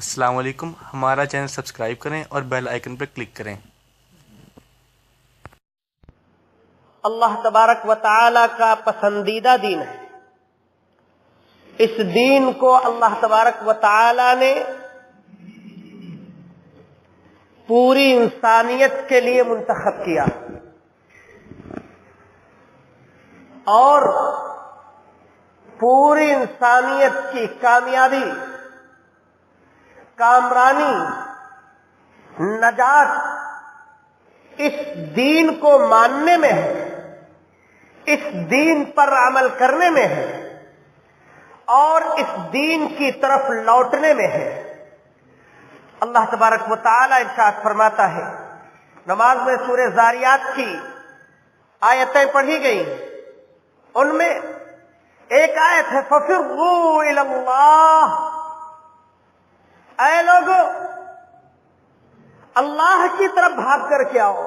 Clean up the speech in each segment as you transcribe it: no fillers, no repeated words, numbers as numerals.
السلام علیکم، ہمارا چینل سبسکرائب کریں اور بیل آئیکن پر کلک کریں۔ اللہ تبارک و تعالی کا پسندیدہ دین ہے۔ اس دین کو اللہ تبارک و تعالی نے پوری انسانیت کے لیے منتخب کیا اور پوری انسانیت کی کامیابی، کامرانی، نجات اس دین کو ماننے میں ہے، اس دین پر عمل کرنے میں ہے اور اس دین کی طرف لوٹنے میں ہے۔ اللہ تبارک و تعالی ارشاد فرماتا ہے، نماز میں سورہ ذاریات کی آیتیں پڑھی گئی، ان میں ایک آیت ہے فَفِرُّوا إِلَى اللَّهِ، اے لوگو اللہ کی طرف بھاگ کر کے آؤ،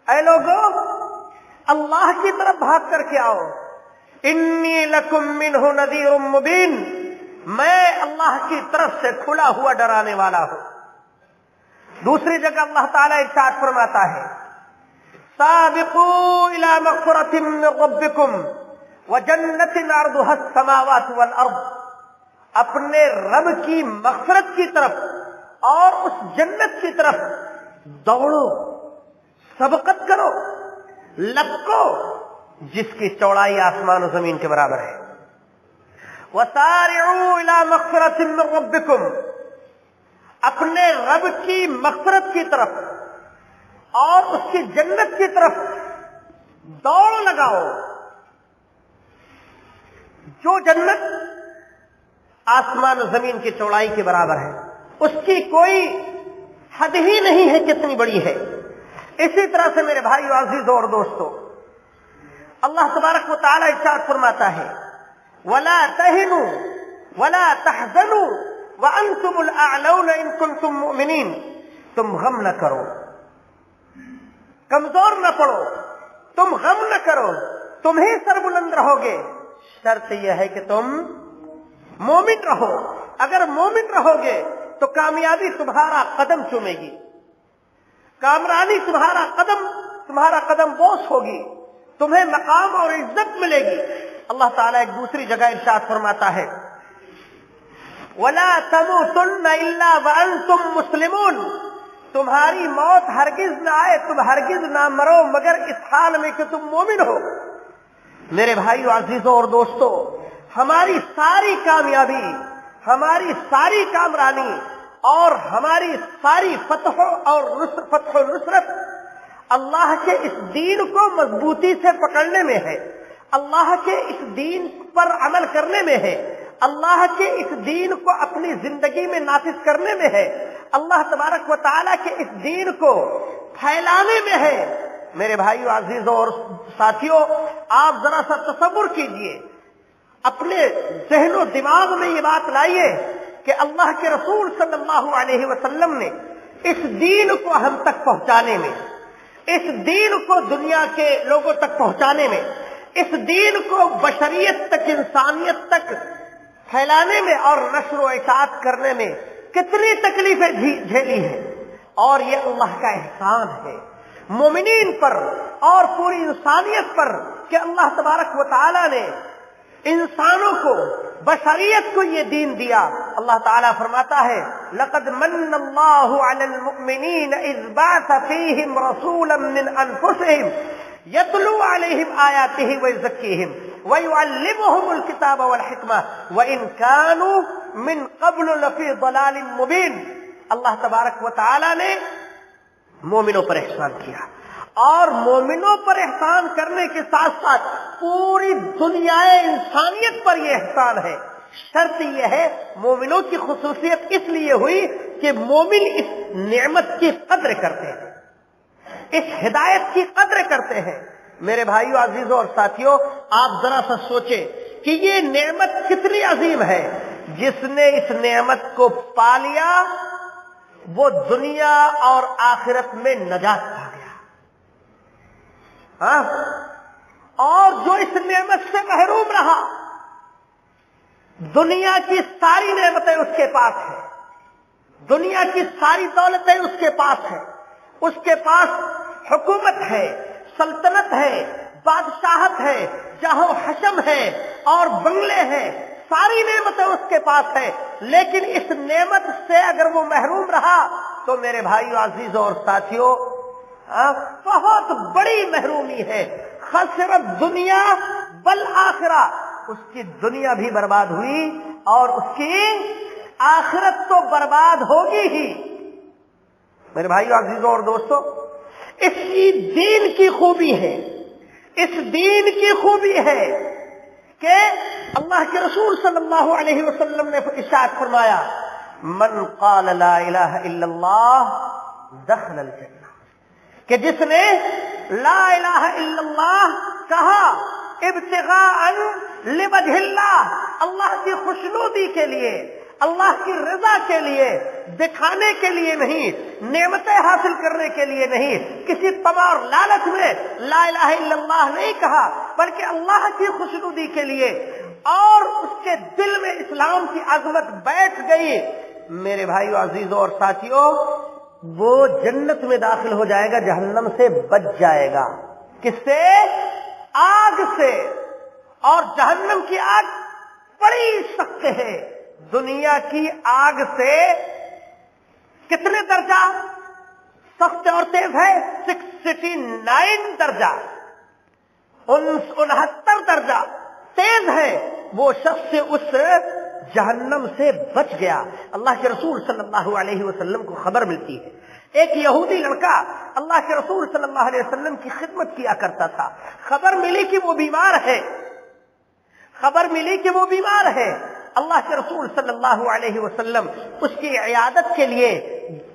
اے لوگو اللہ کی طرف بھاگ کر کے آؤ، انی لکم منہ نذیر مبین، میں اللہ کی طرف سے کھلا ہوا ڈرانے والا ہوں۔ دوسری جگہ اللہ تعالی ارشاد فرماتا ہے، سابقوا الی مغفرۃ من ربکم وجنۃ عرضها السماوات والارض، اپنے رب کی مغفرت کی طرف اور اس جنت کی طرف دوڑو، سبقت کرو، لپکو جس کی چوڑائی آسمان و زمین کے برابر ہے۔ وَسَارِعُوا إِلَى مَغْفِرَةٍ مِّن رَبِّكُمْ، اپنے رب کی مغفرت کی طرف اور اس کی جنت کی طرف دوڑ لگاؤ۔ جو جنت آسمان و زمین کی چوڑائی کے برابر ہے، اس کی کوئی حد ہی نہیں ہے کتنی بڑی ہے۔ اسی طرح سے میرے بھائی عزیزوں اور دوستوں، اللہ تبارک و تعالی ارشاد فرماتا ہے، وَلَا تَهِنُوا وَلَا تَحْزَنُوا وَأَنْتُمُ الْأَعْلَوْنَ إِن كُنتُم مُؤْمِنِينَ، تم غم نہ کرو، کمزور نہ پڑو، تم غم نہ کرو، تم ہی سربلند رہو گے، شرط یہ ہے کہ تم مومن رہو۔ اگر مومن رہو گے تو کامیابی تمہارا قدم چومے گی، کامرانی تمہارا قدم بوس ہوگی، تمہیں مقام اور عزت ملے گی۔ اللہ تعالیٰ ایک دوسری جگہ ارشاد فرماتا ہے، وَلَا تَمُوتُنَّ إِلَّا وَأَنْتُمْ مُسْلِمُونَ، تمہاری موت ہرگز نہ آئے، تم ہرگز نہ مرو مگر اس حال میں کہ تم مومن ہو۔ میرے بھائیو عزیزوں اور دوستوں، ہماری ساری کامیابی، ہماری ساری کامرانی اور ہماری ساری فتح و نصرت اللہ کے اس دین کو مضبوطی سے پکڑنے میں ہے، اللہ کے اس دین پر عمل کرنے میں ہے، اللہ کے اس دین کو اپنی زندگی میں نافذ کرنے میں ہے، اللہ تبارک و تعالیٰ کے اس دین کو پھیلانے میں ہے۔ میرے بھائیو عزیزوں اور ساتھیوں، آپ ذرا سا تصور کیجئے، اپنے ذہن و دماغ میں یہ بات لائیے کہ اللہ کے رسول صلی اللہ علیہ وسلم نے اس دین کو ہم تک پہنچانے میں، اس دین کو دنیا کے لوگوں تک پہنچانے میں، اس دین کو بشریت تک، انسانیت تک پھیلانے میں اور نشر و اشاعت کرنے میں کتنی تکلیفیں جھیلی ہیں، اور یہ اللہ کا احسان ہے مومنین پر اور پوری انسانیت پر کہ اللہ تبارک و تعالی نے انسانوں کو، بشریت کو یہ دین دیا۔ اللہ تعالیٰ فرماتا ہے، لَقَدْ مَنَّ اللَّهُ عَلَى الْمُؤْمِنِينَ إِذْ بَعَثَ فِيهِمْ رَسُولًا مِّنْ أَنفُسِهِمْ يَتْلُو عَلَيْهِمْ آيَاتِهِ وَيُزَكِّيهِمْ وَيُعَلِّمُهُمُ الْكِتَابَ وَالْحِكْمَةَ وَإِنْ كَانُوا مِنْ قَبْلُ لَفِي ضَلَالٍ مُبِينٍ۔ اللہ تبارک و تعالیٰ نے مومنوں پر احسان کیا، اور مومنوں پر احسان کرنے کے ساتھ ساتھ پوری دنیا انسانیت پر یہ احسان ہے۔ شرط یہ ہے، مومنوں کی خصوصیت اس لیے ہوئی کہ مومن اس نعمت کی قدر کرتے ہیں، اس ہدایت کی قدر کرتے ہیں۔ میرے بھائیو عزیزوں اور ساتھیوں، آپ ذرا سا سوچیں کہ یہ نعمت کتنی عظیم ہے۔ جس نے اس نعمت کو پا لیا وہ دنیا اور آخرت میں نجات پا گیا، اور جو اس نعمت سے محروم رہا دنیا کی ساری نعمتیں اس کے پاس ہیں، دنیا کی ساری دولتیں اس کے پاس ہیں، اس کے پاس حکومت ہے، سلطنت ہے، بادشاہت ہے، جاہ و حشم ہے اور بنگلے ہیں، ساری نعمتیں اس کے پاس ہے، لیکن اس نعمت سے اگر وہ محروم رہا تو میرے بھائیو عزیزوں اور ساتھیوں بہت بڑی محرومی ہے۔ خسرت دنیا بالآخرہ، اس کی دنیا بھی برباد ہوئی اور اس کی آخرت تو برباد ہوگی ہی۔ میرے بھائیو عزیزوں اور دوستو، اس دین کی خوبی ہے، اس دین کی خوبی ہے کہ اللہ کے رسول صلی اللہ علیہ وسلم نے ارشاد فرمایا من قال لا الہ الا اللہ دخل الجنہ، کہ جس نے لا الہ الا اللہ کہا ابتغاء لوجہ اللہ، اللہ کی خوشنودی کے لیے، اللہ کی رضا کے لیے، دکھانے کے لیے نہیں، نعمتیں حاصل کرنے کے لیے نہیں، کسی طمع اور لالچ میں لا الہ الا اللہ نہیں کہا، بلکہ اللہ کی خوشنودی کے لیے، اور اس کے دل میں اسلام کی عظمت بیٹھ گئی، میرے بھائیو عزیزوں اور ساتھیوں، وہ جنت میں داخل ہو جائے گا، جہنم سے بچ جائے گا۔ کس سے؟ آگ سے۔ اور جہنم کی آگ بڑی سخت ہے، دنیا کی آگ سے کتنے درجہ سخت اور تیز ہے؟ 69 درجہ، 69 درجہ تیز ہے۔ وہ شخص اس جہنم سے بچ گیا۔ اللہ کے رسول صلی اللہ علیہ وسلم کو خبر ملتی ہے، ایک یہودی لڑکا اللہ کے رسول صلی اللہ علیہ وسلم کی خدمت کیا کرتا تھا، خبر ملی کہ وہ بیمار ہے، خبر ملی کہ وہ بیمار ہے۔ اللہ کے رسول صلی اللہ علیہ وسلم اس کی عیادت کے لیے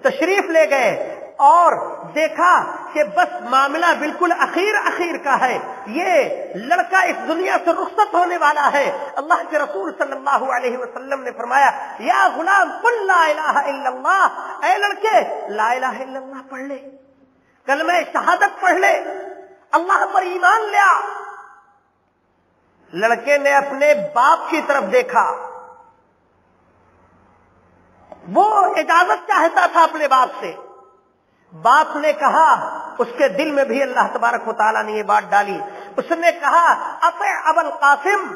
تشریف لے گئے اور دیکھا کہ بس معاملہ بالکل اخیر کا ہے، یہ لڑکا اس دنیا سے رخصت ہونے والا ہے۔ اللہ کے رسول صلی اللہ علیہ وسلم نے فرمایا یا غلام قل لا الہ الا اللہ، اے لڑکے لا الہ الا اللہ پڑھ لے، کلمہ شہادت پڑھ لے، اللہ پر ایمان لیا۔ لڑکے نے اپنے باپ کی طرف دیکھا، وہ اجازت چاہتا تھا اپنے باپ سے، باپ نے کہا، اس کے دل میں بھی اللہ تبارک و تعالیٰ نے یہ بات ڈالی، اس نے کہا اطع ابو القاسم،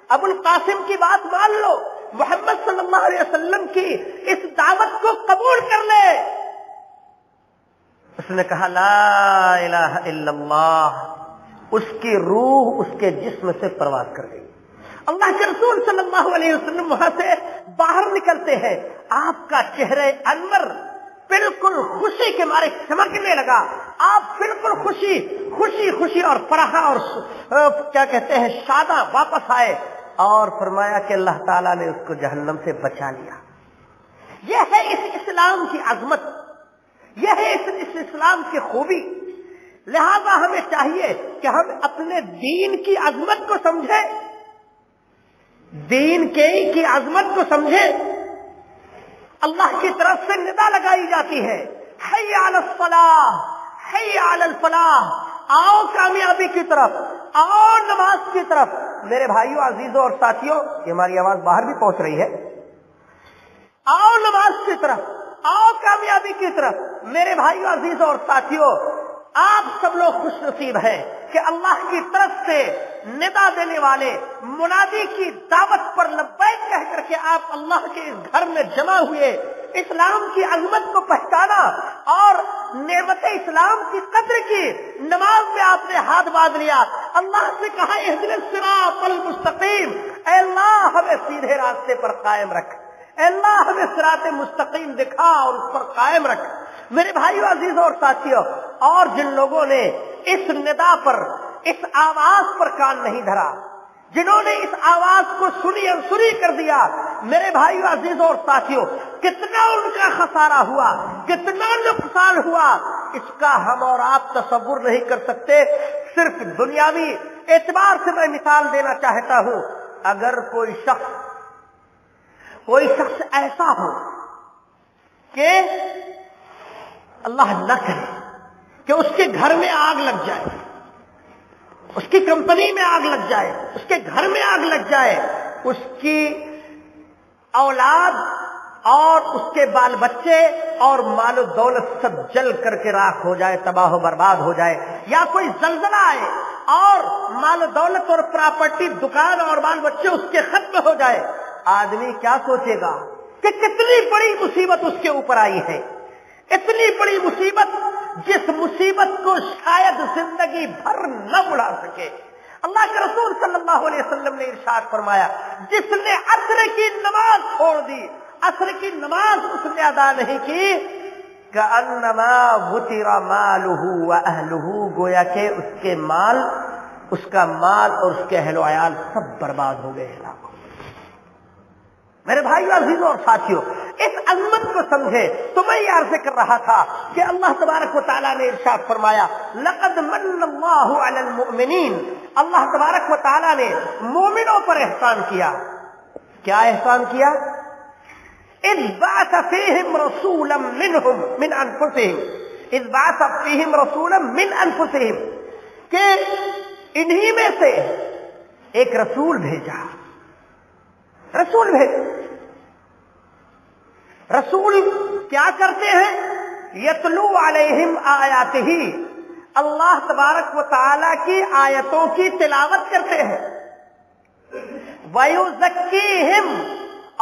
ابو القاسم کی بات مان لو، محمد صلی اللہ علیہ وسلم کی اس دعوت کو قبول کر لے۔ اس نے کہا لا الہ الا اللہ، اس کی روح اس کے جسم سے پرواز کر گئی۔ اللہ کے رسول صلی اللہ علیہ وسلم وہاں سے باہر نکلتے ہیں، آپ کا چہرہ انور بالکل خوشی کے مارے چمکنے لگا، آپ بالکل خوشی اور فرح اور کیا کہتے ہیں شاداں واپس آئے اور فرمایا کہ اللہ تعالیٰ نے اس کو جہنم سے بچا لیا۔ یہ ہے اس اسلام کی عظمت، یہ ہے اس اسلام کی خوبی۔ لہذا ہمیں چاہیے کہ ہم اپنے دین کی عظمت کو سمجھیں، دین کی عظمت کو سمجھیں۔ اللہ کی طرف سے ندا لگائی جاتی ہے حی علی الصلاح، حی علی الفلاح، آؤ کامیابی کی طرف، آؤ نماز کی طرف۔ میرے بھائیوں عزیزوں اور ساتھیوں، یہ ہماری آواز باہر بھی پہنچ رہی ہے، آؤ نماز کی طرف، آؤ کامیابی کی طرف۔ میرے بھائیوں عزیزوں اور ساتھیوں، آپ سب لوگ خوش نصیب ہیں کہ اللہ کی طرف سے ندا دینے والے منادی کی دعوت پر لبیک کہہ کر کے آپ اللہ کے اس گھر میں جمع ہوئے، اسلام کی عظمت کو پہچانا اور نعمت اسلام کی قدر کی۔ نماز میں آپ نے ہاتھ باندھ لیا، اللہ سے کہا اہدنا الصراط المستقیم، اے اللہ ہمیں سیدھے راستے پر قائم رکھ، اے اللہ ہمیں صراط مستقیم دکھا اور اس پر قائم رکھ۔ میرے بھائیو عزیزوں اور ساتھیوں، اور جن لوگوں نے اس ندا پر، اس آواز پر کان نہیں دھرا، جنہوں نے اس آواز کو سنی اور سنی کر دیا، میرے بھائیو عزیزوں اور ساتھیوں، کتنا ان کا خسارہ ہوا، کتنا نقصان ہوا، اس کا ہم اور آپ تصور نہیں کر سکتے۔ صرف دنیاوی اعتبار سے میں مثال دینا چاہتا ہوں، اگر کوئی شخص ایسا ہو کہ اللہ نہ کرے کہ اس کے گھر میں آگ لگ جائے، اس کی کمپنی میں آگ لگ جائے، اس کے گھر میں آگ لگ جائے، اس کی اولاد اور اس کے بال بچے اور مال و دولت سب جل کر کے راکھ ہو جائے، تباہ و برباد ہو جائے، یا کوئی زلزلہ آئے اور مال و دولت اور پراپرٹی، دکان اور بال بچے اس کے ختم ہو جائے، آدمی کیا سوچے گا کہ کتنی بڑی مصیبت اس کے اوپر آئی ہے، اتنی بڑی مصیبت جس مصیبت کو شاید زندگی بھر نہ بڑھا سکے۔ اللہ کے رسول صلی اللہ علیہ وسلم نے ارشاد فرمایا، جس نے عصر کی نماز چھوڑ دی، عصر کی نماز اس نے ادا نہیں کی، کأنما وطر مالہ واہلہ، گویا کہ اس کے مال، اس کا مال اور اس کے اہل و عیال سب برباد ہو گئے، ہلاک ہو گئے۔ میرے بھائیو عزیزوں اور ساتھیوں، اس عظمت کو سمجھے تو میں یہ عرض کر رہا تھا کہ اللہ تبارک و تعالیٰ نے ارشاد فرمایا، لقد من اللہ علی المؤمنین، اللہ تبارک و تعالیٰ نے مومنوں پر احسان کیا۔ کیا احسان کیا؟ اذ بعث فیہم رسولا منہم من انفسہم، اذ بعث فیہم رسولا من انفسہم، کہ انہی میں سے ایک رسول بھیجا، رسول بھیجا۔ رسول کیا کرتے ہیں؟ یتلو علیہم آیاتہ، اللہ تبارک و تعالی کی آیتوں کی تلاوت کرتے ہیں، وَيُزَكِّيهِمْ،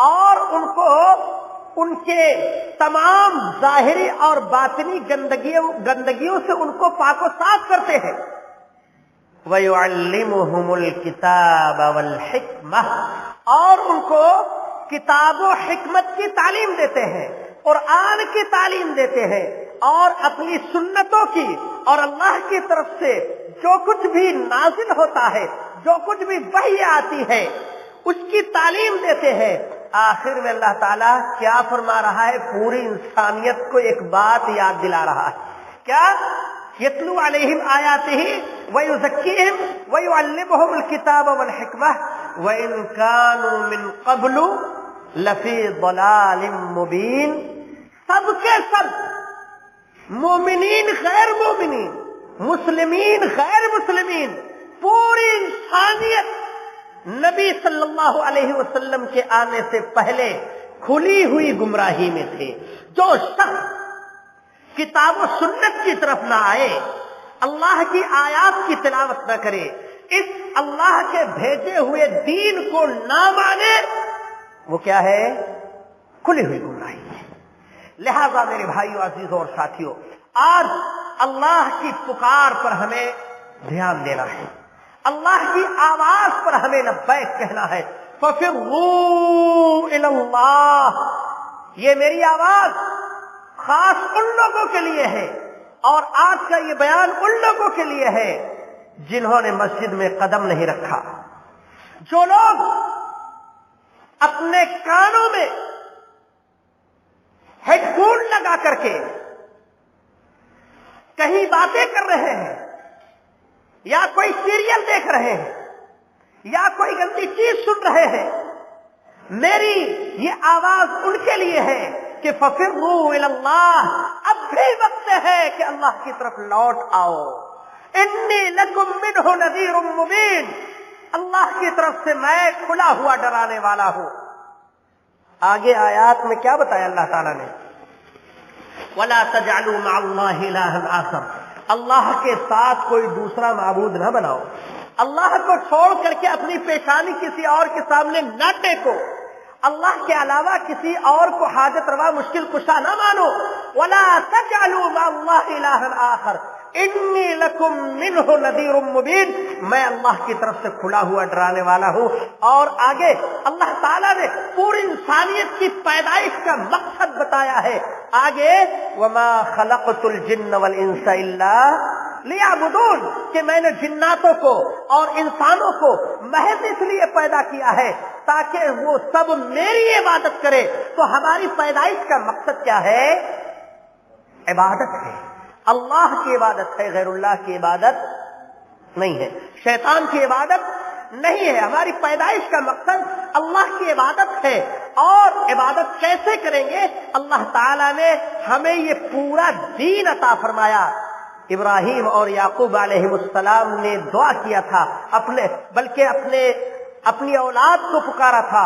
اور ان کو ان کے تمام ظاہری اور باطنی گندگیوں سے ان کو پاک و صاف کرتے ہیں، وَيُعَلِّمُهُمُ الْكِتَابَ وَالْحِكْمَةَ، اور ان کو کتاب و حکمت کی تعلیم دیتے ہیں، قرآن کی تعلیم دیتے ہیں، اور اپنی سنتوں کی اور اللہ کی طرف سے جو کچھ بھی نازل ہوتا ہے، جو کچھ بھی وحی آتی ہے، اس کی تعلیم دیتے ہیں۔ آخر میں اللہ تعالیٰ کیا فرما رہا ہے؟ پوری انسانیت کو ایک بات یاد دلا رہا ہے، کیا؟ یتلو علیہم آیاتہ ویزکیہم ویعلمہم الکتاب والحکمہ وإن كانوا من قبل لفی ضلال مبین۔ سب کے سب، مومنین غیر مومنین، مسلمین غیر مسلمین، پوری انسانیت نبی صلی اللہ علیہ وسلم کے آنے سے پہلے کھلی ہوئی گمراہی میں تھے۔ جو شخص کتاب و سنت کی طرف نہ آئے، اللہ کی آیات کی تلاوت نہ کرے، اس اللہ کے بھیجے ہوئے دین کو نہ مانے، وہ کیا ہے؟ کھلی ہوئی گمراہی ہے۔ لہذا میرے بھائیو عزیزوں اور ساتھیوں، آج اللہ کی پکار پر ہمیں دھیان دینا ہے، اللہ کی آواز پر ہمیں لبیک کہنا ہے۔ فَفِرُّوا إِلَى اللَّهِ، یہ میری آواز خاص ان لوگوں کے لیے ہے، اور آج کا یہ بیان ان لوگوں کے لیے ہے جنہوں نے مسجد میں قدم نہیں رکھا، جو لوگ اپنے کانوں میں ہیڈ فون لگا کر کے کہیں باتیں کر رہے ہیں، یا کوئی سیریل دیکھ رہے ہیں، یا کوئی گندی چیز سن رہے ہیں، میری یہ آواز ان کے لیے ہے کہ فَفِرُّوا إِلَى اللَّهِ، اب بھی وقت ہے کہ اللہ کی طرف لوٹ آؤ، انی لکم منہ نذیر مبین، اللہ کی طرف سے میں کھلا ہوا ڈرانے والا ہوں۔ آگے آیات میں کیا بتایا اللہ تعالیٰ نے؟ وَلَا تَجْعَلُوا مَعَ اللَّهِ إِلَٰهًا آخَرَ، اللہ کے ساتھ کوئی دوسرا معبود نہ بناؤ، اللہ کو چھوڑ کر کے اپنی پیشانی کسی اور کے سامنے نہ ٹیکو، اللہ کے علاوہ کسی اور کو حاجت روا مشکل کشا نہ مانو۔ وَلَا تَجْعَلُوا مَعَ اللَّهِ إِلَٰهًا آخَرَ انی لکم منہ نذیر مبین، میں اللہ کی طرف سے کھلا ہوا ڈرانے والا ہوں۔ اور آگے اللہ تعالیٰ نے پوری انسانیت کی پیدائش کا مقصد بتایا ہے، آگے وما خلقت الجن والانس الا لیعبدون، کہ میں نے جناتوں کو اور انسانوں کو محض اس لیے پیدا کیا ہے تاکہ وہ سب میری عبادت کرے۔ تو ہماری پیدائش کا مقصد کیا ہے؟ عبادت ہے، اللہ کی عبادت ہے، غیر اللہ کی عبادت نہیں ہے، شیطان کی عبادت نہیں ہے۔ ہماری پیدائش کا مقصد اللہ کی عبادت ہے، اور عبادت کیسے کریں گے؟ اللہ تعالیٰ نے ہمیں یہ پورا دین عطا فرمایا۔ ابراہیم اور یعقوب علیہ السلام نے دعا کیا تھا، بلکہ اپنی اولاد کو پکارا تھا،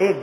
1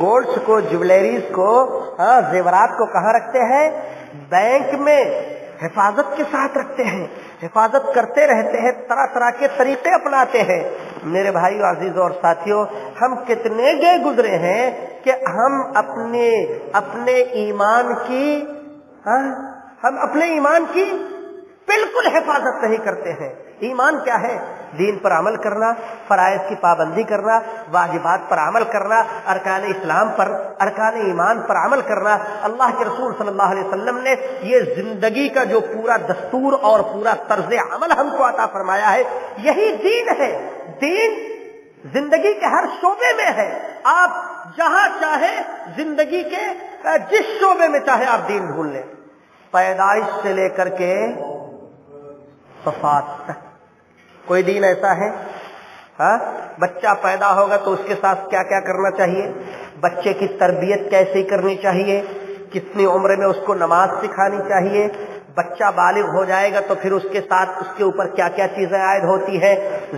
گولڈس کو، جویلریز کو، زیورات کو کہاں رکھتے ہیں؟ بینک میں حفاظت کے ساتھ رکھتے ہیں، حفاظت کرتے رہتے ہیں، طرح طرح کے طریقے اپناتے ہیں۔ میرے بھائیو، عزیزوں اور ساتھیوں، ہم کتنے گئے گزرے ہیں کہ ہم اپنے ایمان کی بالکل حفاظت نہیں کرتے ہیں۔ ایمان کیا ہے؟ دین پر عمل کرنا، فرائض کی پابندی کرنا، واجبات پر عمل کرنا، ارکان اسلام پر، ارکان ایمان پر عمل کرنا۔ اللہ کے رسول صلی اللہ علیہ وسلم نے یہ زندگی کا جو پورا دستور اور پورا طرز عمل ہم کو عطا فرمایا ہے، یہی دین ہے۔ دین زندگی کے ہر شعبے میں ہے۔ آپ جہاں چاہے زندگی کے جس شعبے میں چاہے آپ دین ڈھونڈ لیں، پیدائش سے لے کر کے وفات تک کوئی دین ایسا ہے؟ بچہ پیدا ہوگا تو اس کے ساتھ کیا کیا کرنا چاہیے، بچے کی تربیت کیسے کرنی چاہیے، کتنی عمر میں اس کو نماز سکھانی چاہیے، بچہ بالغ ہو جائے گا تو پھر اس کے ساتھ اس کے اوپر کیا کیا چیزیں عائد ہوتی ہیں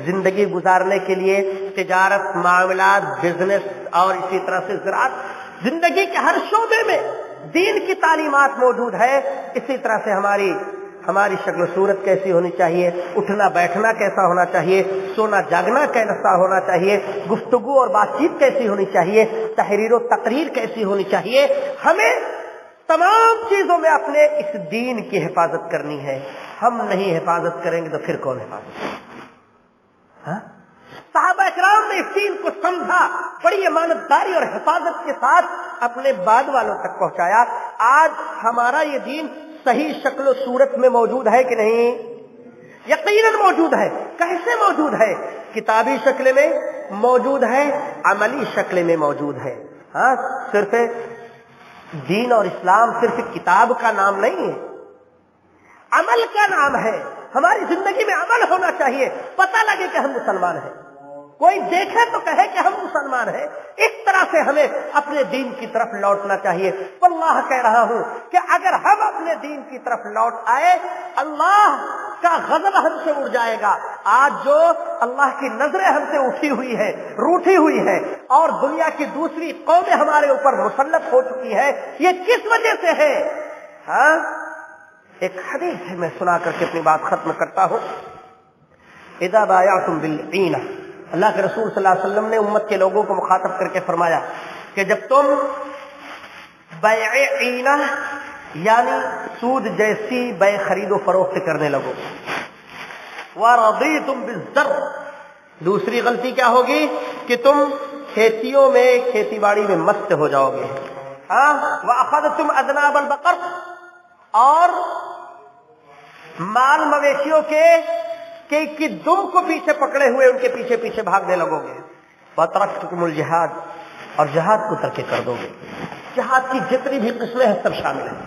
زندگی گزارنے کے لیے، تجارت، معاملات، بزنس اور اسی طرح سے زراعت، زندگی کے ہر شعبے میں دین کی تعلیمات موجود ہے۔ اسی طرح سے ہماری شکل و صورت کیسی ہونی چاہیے، اٹھنا بیٹھنا کیسا ہونا چاہیے، سونا جاگنا کیسا ہونا چاہیے، گفتگو اور بات چیت کیسی ہونی چاہیے، تحریر و تقریر کیسی ہونی چاہیے، ہمیں تمام چیزوں میں اپنے اس دین کی حفاظت کرنی ہے۔ ہم نہیں حفاظت کریں گے تو پھر کون حفاظت کرے گا؟ صحابہ اکرام نے اس دین کو سمجھا، بڑی امانتداری اور حفاظت کے ساتھ اپنے بعد والوں تک پہنچایا۔ آج ہمارا یہ دین صحیح شکل و صورت میں موجود ہے کہ نہیں؟ یقیناً موجود ہے۔ کیسے موجود ہے؟ کتابی شکل میں موجود ہے، عملی شکل میں موجود ہے۔ صرف دین اور اسلام صرف کتاب کا نام نہیں ہے، عمل کا نام ہے۔ ہماری زندگی میں عمل ہونا چاہیے، پتہ لگے کہ ہم مسلمان ہیں، کوئی دیکھے تو کہے کہ ہم مسلمان ہیں۔ اس طرح سے ہمیں اپنے دین کی طرف لوٹنا چاہیے۔ واللہ کہہ رہا ہوں کہ اگر ہم اپنے دین کی طرف لوٹ آئے، اللہ کا غضب ہم سے اڑ جائے گا۔ آج جو اللہ کی نظریں ہم سے اٹھی ہوئی ہے، روٹھی ہوئی ہے، اور دنیا کی دوسری قومیں ہمارے اوپر مسلط ہو چکی ہے، یہ کس وجہ سے ہے؟ ایک حدیث ہے، میں سنا کر کے اپنی بات ختم کرتا ہوں۔ اذا بایعتم بالعینہ، اللہ کے رسول صلی اللہ علیہ وسلم نے امت کے لوگوں کو مخاطب کر کے فرمایا کہ جب تم بیع عینہ یعنی سود جیسی بیع خرید و فروخت کرنے لگو، ورضیتم بالزرع، دوسری غلطی کیا ہوگی کہ تم کھیتیوں میں، کھیتی باڑی میں مست ہو جاؤ گے، واخذتم اذناب البقر، اور مال مویشیوں کی دم کو پیچھے پکڑے ہوئے ان کے پیچھے پیچھے بھاگنے لگو گے، وترکتم الجہاد، اور جہاد کو ترک کر دو گے۔ جہاد کی جتنی بھی قسمیں ہیں سب شامل ہیں،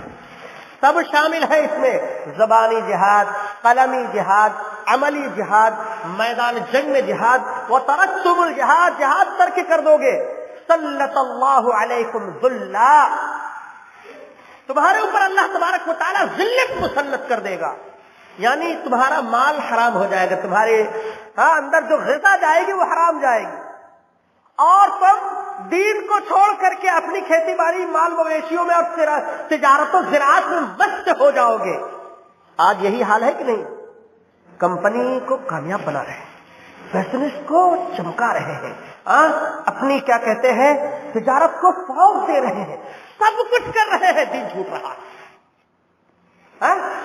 سب شامل ہے اس میں، زبانی جہاد، قلمی جہاد، عملی جہاد، میدان جنگ میں جہاد۔ وترکتم الجہاد، جہاد ترک کر دو گے، سلط اللہ علیکم ذلا، تمہارے اوپر اللہ تبارک و تعالیٰ ذلت مسلط کر دے گا، یعنی تمہارا مال حرام ہو جائے گا، تمہارے اندر جو غذا جائے گی وہ حرام جائے گی، اور تم دین کو چھوڑ کر کے اپنی کھیتی باڑی، مال مویشیوں میں اور تجارت و زراعت میں مست ہو جاؤ گے۔ آج یہی حال ہے کہ نہیں؟ کمپنی کو کامیاب بنا رہے ہیں، بزنس کو چمکا رہے ہیں، اپنی کیا کہتے ہیں تجارت کو فروغ دے رہے ہیں، سب کچھ کر رہے ہیں، دین چھوٹ رہا ہے۔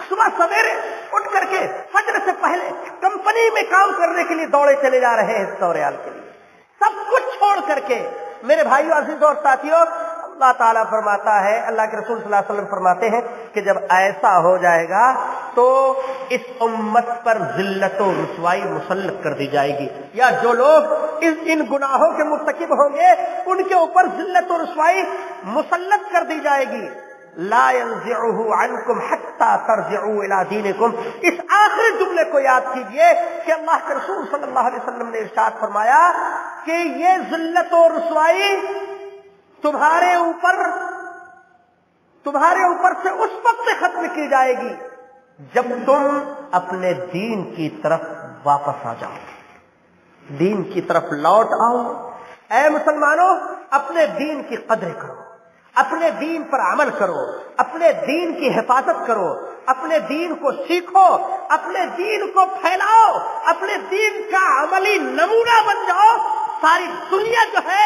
صبح سویرے اٹھ کر کے فجر سے پہلے کمپنی میں کام کرنے کے لیے دوڑے چلے جا رہے ہیں 100 ریال کے لیے، سب کچھ چھوڑ کر کے۔ میرے بھائیو، عزیزوں اور ساتھیوں، اللہ تعالیٰ فرماتا ہے، اللہ کے رسول صلی اللہ علیہ وسلم فرماتے ہیں کہ جب ایسا ہو جائے گا تو اس امت پر ذلت و رسوائی مسلط کر دی جائے گی، یا جو لوگ ان گناہوں کے مرتکب ہوں گے ان کے اوپر ذلت و رسوائی مسلط کر دی جائے گی۔ لا ينزعه عنكم حتى ترجعوا الى دينكم، اس آخری جملے کو یاد کیجئے کہ اللہ کے رسول صلی اللہ علیہ وسلم نے ارشاد فرمایا کہ یہ ذلت و رسوائی تمہارے اوپر سے اس وقت ختم کی جائے گی جب تم اپنے دین کی طرف واپس آ جاؤ، دین کی طرف لوٹ آؤ، اے مسلمانوں، اپنے دین کی قدر کرو، اپنے دین پر عمل کرو، اپنے دین کی حفاظت کرو، اپنے دین کو سیکھو، اپنے دین کو پھیلاؤ، اپنے دین کا عملی نمونہ بن جاؤ۔ ساری دنیا جو ہے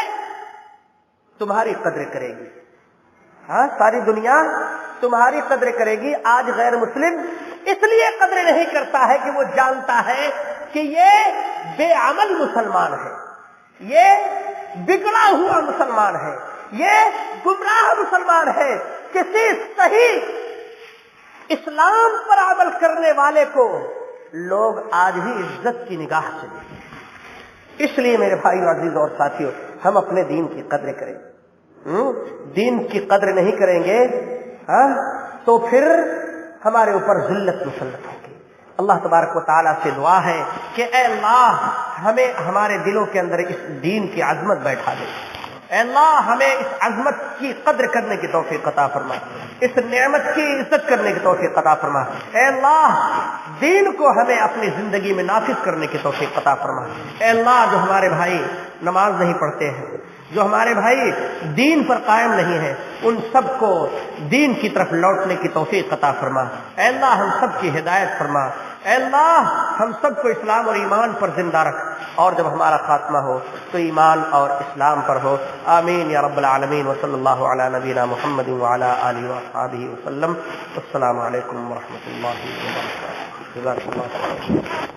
تمہاری قدر کرے گی۔ ہاں، ساری دنیا تمہاری قدر کرے گی۔ آج غیر مسلم اس لیے قدر نہیں کرتا ہے کہ وہ جانتا ہے کہ یہ بے عمل مسلمان ہے، یہ بگڑا ہوا مسلمان ہے، یہ گمراہ مسلمان ہے۔ کسی صحیح اسلام پر عمل کرنے والے کو لوگ آج بھی عزت کی نگاہ سے دیکھتے ہیں۔ اس لیے میرے بھائیو عزیز اور ساتھیوں، ہم اپنے دین کی قدر کریں۔ دین کی قدر نہیں کریں گے تو پھر ہمارے اوپر ذلت مسلط ہوگی۔ اللہ تبارک و تعالیٰ سے دعا ہے کہ اے اللہ ہمیں ہمارے دلوں کے اندر اس دین کی عظمت بیٹھا دے۔ اے اللہ ہمیں اس عظمت کی قدر کرنے کی توفیق عطا فرما، اس نعمت کی عزت کرنے کی توفیق عطا فرما۔ اے اللہ دین کو ہمیں اپنی زندگی میں نافذ کرنے کی توفیق عطا فرما۔ اے اللہ جو ہمارے بھائی نماز نہیں پڑھتے ہیں، جو ہمارے بھائی دین پر قائم نہیں ہیں، ان سب کو دین کی طرف لوٹنے کی توفیق عطا فرما۔ اے اللہ ہم سب کی ہدایت فرما۔ اے اللہ ہم سب کو اسلام اور ایمان پر زندہ رکھ، اور جب ہمارا خاتمہ ہو تو ایمان اور اسلام پر ہو۔ آمین یا رب العالمین، وصلی اللہ علی نبینا محمد وعلی آلہ وصحبہ وسلم۔ السلام علیکم ورحمۃ اللہ وبرکاتہ۔ جزاک اللہ خیر۔